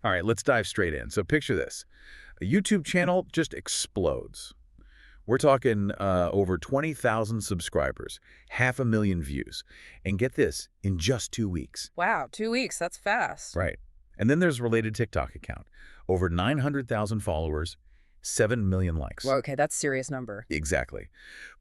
All right, let's dive straight in. So picture this. A YouTube channel just explodes. We're talking over 20,000 subscribers, 500,000 views. And get this, in just 2 weeks. Wow, 2 weeks, that's fast. Right. And then there's related TikTok account. Over 900,000 followers, 7 million likes. Well, okay, that's a serious number. Exactly.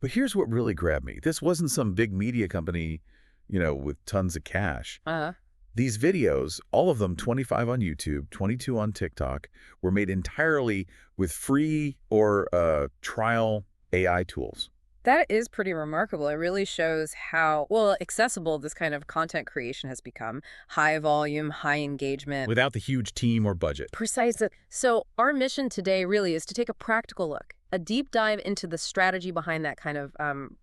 But here's what really grabbed me. This wasn't some big media company, with tons of cash. Uh-huh. These videos, all of them 25 on YouTube, 22 on TikTok, were made entirely with free or trial AI tools. That is pretty remarkable. It really shows how, well, accessible this kind of content creation has become. High volume, high engagement. Without the huge team or budget. Precisely. So our mission today really is to take a practical look, a deep dive into the strategy behind that kind of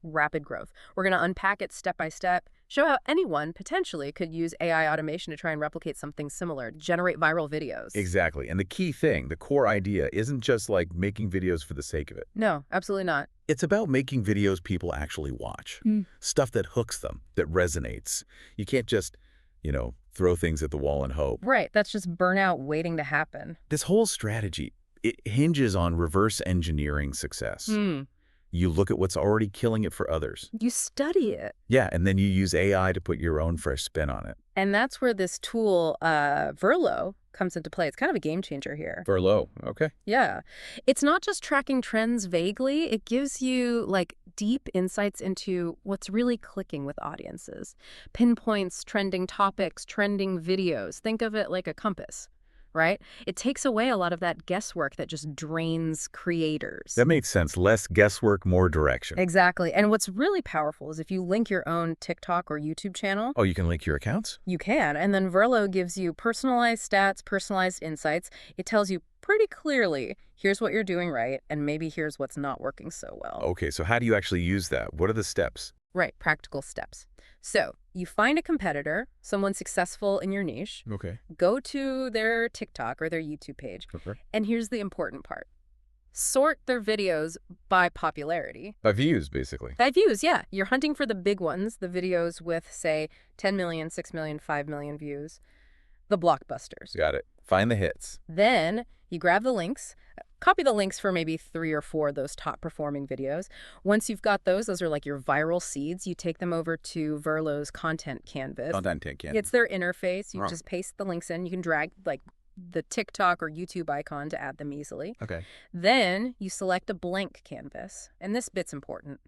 rapid growth. We're going to unpack it step by step, show how anyone potentially could use AI automation to try and replicate something similar, generate viral videos. Exactly. And the key thing, the core idea, isn't just like making videos for the sake of it. No, absolutely not. It's about making videos people actually watch. Stuff that hooks them, that resonates. You can't just, throw things at the wall and hope. Right. That's just burnout waiting to happen. This whole strategy, it hinges on reverse engineering success. You look at what's already killing it for others. You study it. Yeah, and then you use AI to put your own fresh spin on it. And that's where this tool, Verlo, comes into play. It's kind of a game changer here. Verlo, okay. Yeah. It's not just tracking trends vaguely. It gives you, deep insights into what's really clicking with audiences. Pinpoints trending topics, trending videos. Think of it like a compass, right? It takes away a lot of that guesswork that just drains creators. That makes sense. Less guesswork, more direction. Exactly. And what's really powerful is if you link your own TikTok or YouTube channel. Oh, you can link your accounts? You can. And then Verlo gives you personalized stats, personalized insights. It tells you pretty clearly, here's what you're doing right, and maybe here's what's not working so well. Okay, so how do you actually use that? What are the steps? Right, practical steps. So you find a competitor, someone successful in your niche, Okay. go to their TikTok or their YouTube page, Okay. and here's the important part. Sort their videos by popularity. By views, basically. By views, yeah. You're hunting for the big ones, the videos with, say, 10 million, 6 million, 5 million views, the blockbusters. Got it. Find the hits. Then you grab the links, copy the links for maybe 3 or 4 of those top performing videos. Once you've got those are like your viral seeds. You take them over to Verlo's content canvas. Content canvas. It's their interface. You just paste the links in. You can drag the TikTok or YouTube icon to add them easily. Okay. Then you select a blank canvas. And this bit's important.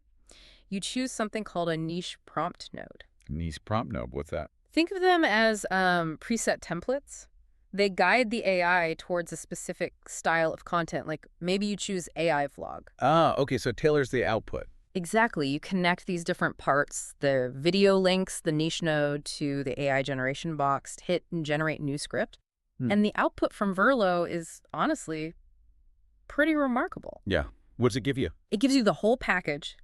You choose something called a niche prompt node. Niche prompt node. What's that? Think of them as preset templates. They guide the AI towards a specific style of content. Like maybe you choose AI vlog. Ah, okay. So it tailors the output. Exactly. You connect these different parts, the video links, the niche node to the AI generation box, hit and generate new script. And the output from Verlo is honestly pretty remarkable. Yeah. What does it give you? It gives you the whole package.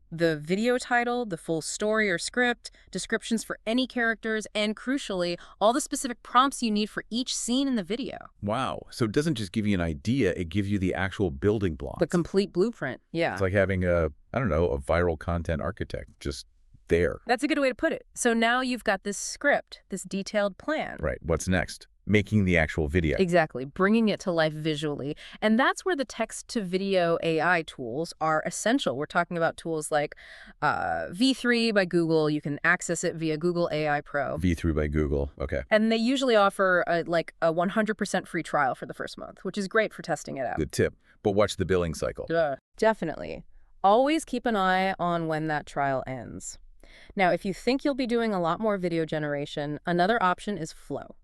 The video title, the full story or script, descriptions for any characters, and crucially, all the specific prompts you need for each scene in the video. Wow. So it doesn't just give you an idea, it gives you the actual building blocks. The complete blueprint, yeah. It's like having a viral content architect just there. That's a good way to put it. So now you've got this script, this detailed plan. Right. What's next? Making the actual video. Exactly. Bringing it to life visually. And that's where the text-to-video AI tools are essential. We're talking about tools like V3 by Google. You can access it via Google AI Pro. V3 by Google. Okay. And they usually offer a 100% free trial for the first month, which is great for testing it out. Good tip. But watch the billing cycle. Definitely. Always keep an eye on when that trial ends. Now, if you think you'll be doing a lot more video generation, another option is Flow.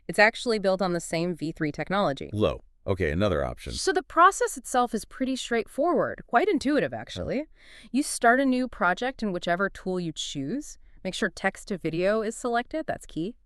It's actually built on the same V3 technology. Low. Okay, another option. So the process itself is pretty straightforward, quite intuitive, actually. You start a new project in whichever tool you choose. Make sure text to video is selected. That's key.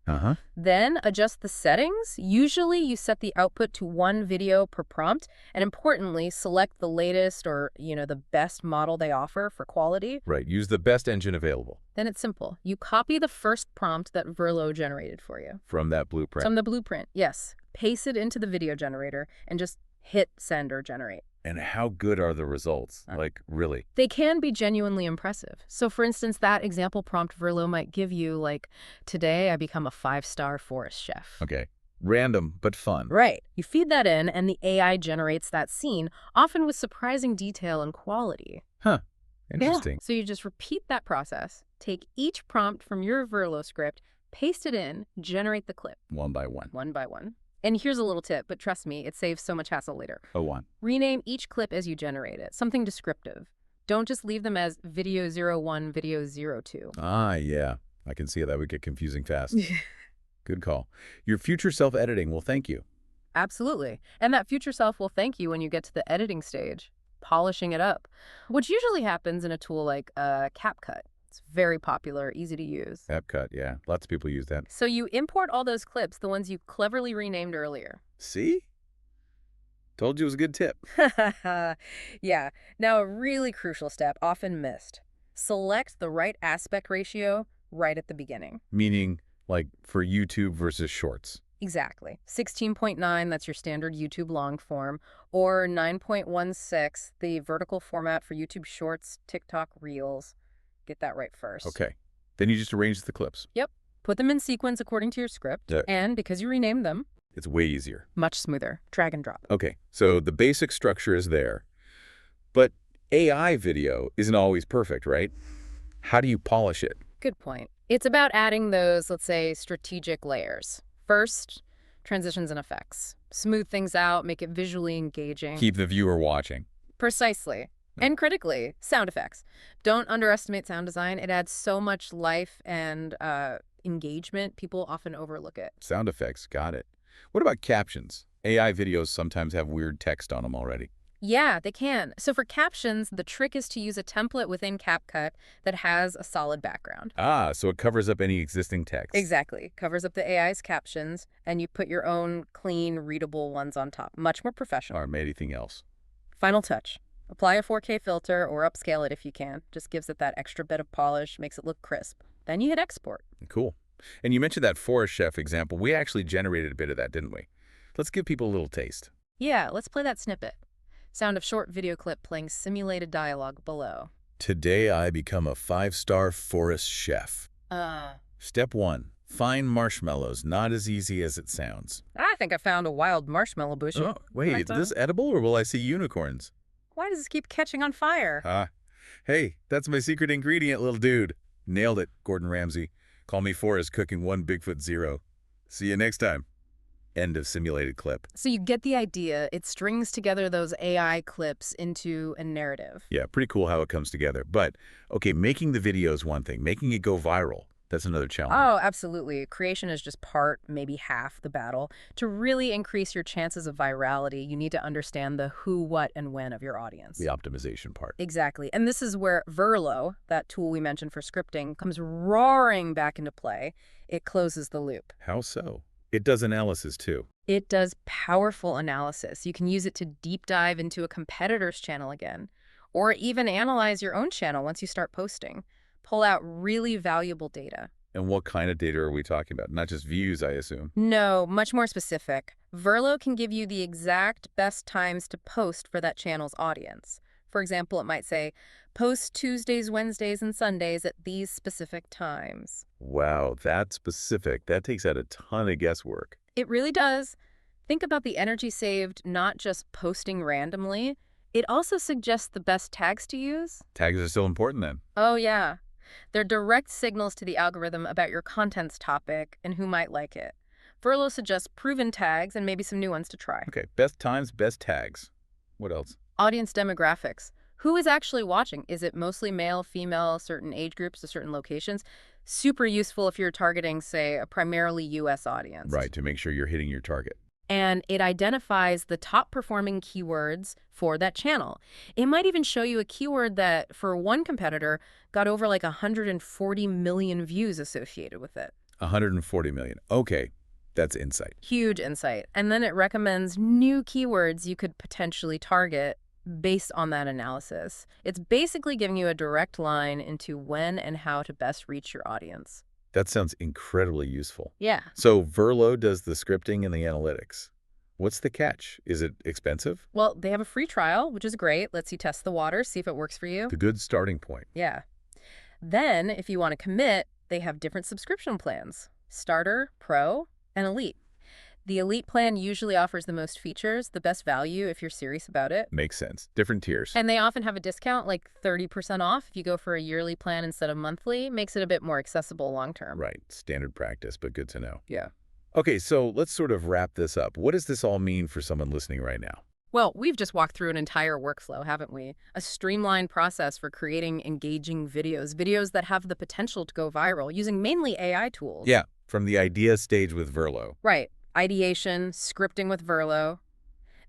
Then adjust the settings. Usually you set the output to 1 video per prompt. And importantly, select the latest or, the best model they offer for quality. Right. Use the best engine available. Then it's simple. You copy the first prompt that Verlo generated for you. From that blueprint. From the blueprint, yes. Paste it into the video generator and just hit send or generate. And how good are the results? Really? They can be genuinely impressive. So, for instance, that example prompt Verlo might give you, today I become a 5-star forest chef. Okay. Random, but fun. Right. You feed that in, and the AI generates that scene, often with surprising detail and quality. Huh. Yeah. Interesting. So you just repeat that process, take each prompt from your Verlo script, paste it in, generate the clip. One by one. One by one. And here's a little tip, but trust me, it saves so much hassle later. Oh, one. Rename each clip as you generate it, something descriptive. Don't just leave them as video 01, video 02. Ah, yeah. I can see how that would get confusing fast. Good call. Your future self-editing will thank you. Absolutely. And that future self will thank you when you get to the editing stage, polishing it up, which usually happens in a tool like CapCut. It's very popular, easy to use. CapCut, yeah. Lots of people use that. So you import all those clips, the ones you cleverly renamed earlier. See? Told you it was a good tip. Yeah. Now, a really crucial step, often missed. Select the right aspect ratio right at the beginning. Meaning, like, for YouTube versus Shorts. Exactly. 16.9, that's your standard YouTube long form, or 9.16, the vertical format for YouTube Shorts, TikTok Reels. Get that right first. Okay. Then you just arrange the clips. Yep. Put them in sequence according to your script, Yeah. and because you renamed them, It's way easier. much smoother. Drag and drop. Okay, so the basic structure is there. But AI video isn't always perfect, right? How do you polish it? Good point. It's about adding those, let's say, strategic layers. First, transitions and effects. Smooth things out, make it visually engaging. Keep the viewer watching. Precisely. And critically, sound effects. Don't underestimate sound design. It adds so much life and engagement. People often overlook it. Sound effects, got it. What about captions? AI videos sometimes have weird text on them already. Yeah, they can. So for captions, the trick is to use a template within CapCut that has a solid background. Ah, so it covers up any existing text. Exactly. Covers up the AI's captions, and you put your own clean, readable ones on top. Much more professional. Or anything else. Final touch. Apply a 4K filter or upscale it if you can. Just gives it that extra bit of polish, makes it look crisp. Then you hit export. Cool. And you mentioned that Forest Chef example. We actually generated a bit of that, didn't we? Let's give people a little taste. Yeah, let's play that snippet. Sound of short video clip playing simulated dialogue below. Today I become a 5-star forest chef. Step 1. Find marshmallows. Not as easy as it sounds. I think I found a wild marshmallow bush. Oh, wait, is this edible or will I see unicorns? Why does this keep catching on fire? Hey, that's my secret ingredient, little dude. Nailed it, Gordon Ramsay. Call me Forrest cooking 1 Bigfoot 0. See you next time. End of simulated clip. So you get the idea. It strings together those AI clips into a narrative. Yeah, pretty cool how it comes together. But, okay, making the video is one thing. Making it go viral, that's another challenge. Oh, absolutely. Creation is just part, maybe half the battle. To really increase your chances of virality, you need to understand the who, what, and when of your audience. The optimization part. Exactly. And this is where Verlo, that tool we mentioned for scripting, comes roaring back into play. It closes the loop. How so? It does analysis too. It does powerful analysis. You can use it to deep dive into a competitor's channel again, or even analyze your own channel once you start posting. Pull out really valuable data. And what kind of data are we talking about? Not just views, I assume. No, much more specific. Verlo can give you the exact best times to post for that channel's audience. For example, it might say, post Tuesdays, Wednesdays, and Sundays at these specific times. Wow, that specific. That takes out a ton of guesswork. It really does. Think about the energy saved not just posting randomly. It also suggests the best tags to use. Tags are still important then. Oh, yeah. They're direct signals to the algorithm about your content's topic and who might like it. Verlo suggests proven tags and maybe some new ones to try. Okay, best times, best tags. What else? Audience demographics. Who is actually watching? Is it mostly male, female, certain age groups to certain locations? Super useful if you're targeting, say, a primarily U.S. audience. Right, to make sure you're hitting your target. And it identifies the top performing keywords for that channel. It might even show you a keyword that, for one competitor, got over like 140 million views associated with it. 140 million. Okay, that's insight. Huge insight. And then it recommends new keywords you could potentially target based on that analysis. It's basically giving you a direct line into when and how to best reach your audience. That sounds incredibly useful. Yeah. So Verlo does the scripting and the analytics. What's the catch? Is it expensive? Well, they have a free trial, which is great. Lets you test the water, see if it works for you. The good starting point. Yeah. Then, if you want to commit, they have different subscription plans. Starter, Pro, and Elite. The Elite plan usually offers the most features, the best value if you're serious about it. Makes sense. Different tiers. And they often have a discount, like 30% off if you go for a yearly plan instead of monthly. Makes it a bit more accessible long term. Right. Standard practice, but good to know. Yeah. Okay, so let's sort of wrap this up. What does this all mean for someone listening right now? Well, we've just walked through an entire workflow, haven't we? A streamlined process for creating engaging videos that have the potential to go viral using mainly AI tools. Yeah, from the idea stage with Verlo. Right. Ideation, scripting with Verlo,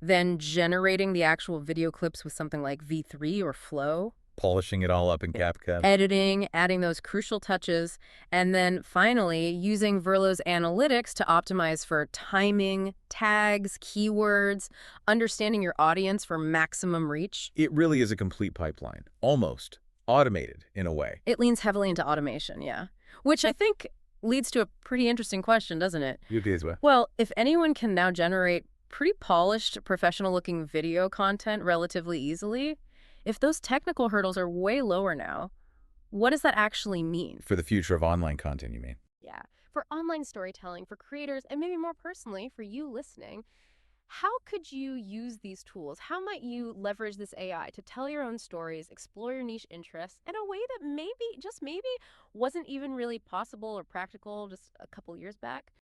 then generating the actual video clips with something like V3 or Flow. Polishing it all up in CapCut. Editing, adding those crucial touches, and then finally using Verlo's analytics to optimize for timing, tags, keywords, understanding your audience for maximum reach. It really is a complete pipeline, almost automated in a way. It leans heavily into automation, yeah. Which I think leads to a pretty interesting question, doesn't it? Well, if anyone can now generate pretty polished, professional-looking video content relatively easily, if those technical hurdles are way lower now, what does that actually mean? For the future of online content, you mean? Yeah, for online storytelling, for creators, and maybe more personally, for you listening, how could you use these tools? How might you leverage this AI to tell your own stories, explore your niche interests in a way that maybe, just maybe, wasn't even really possible or practical just a couple years back?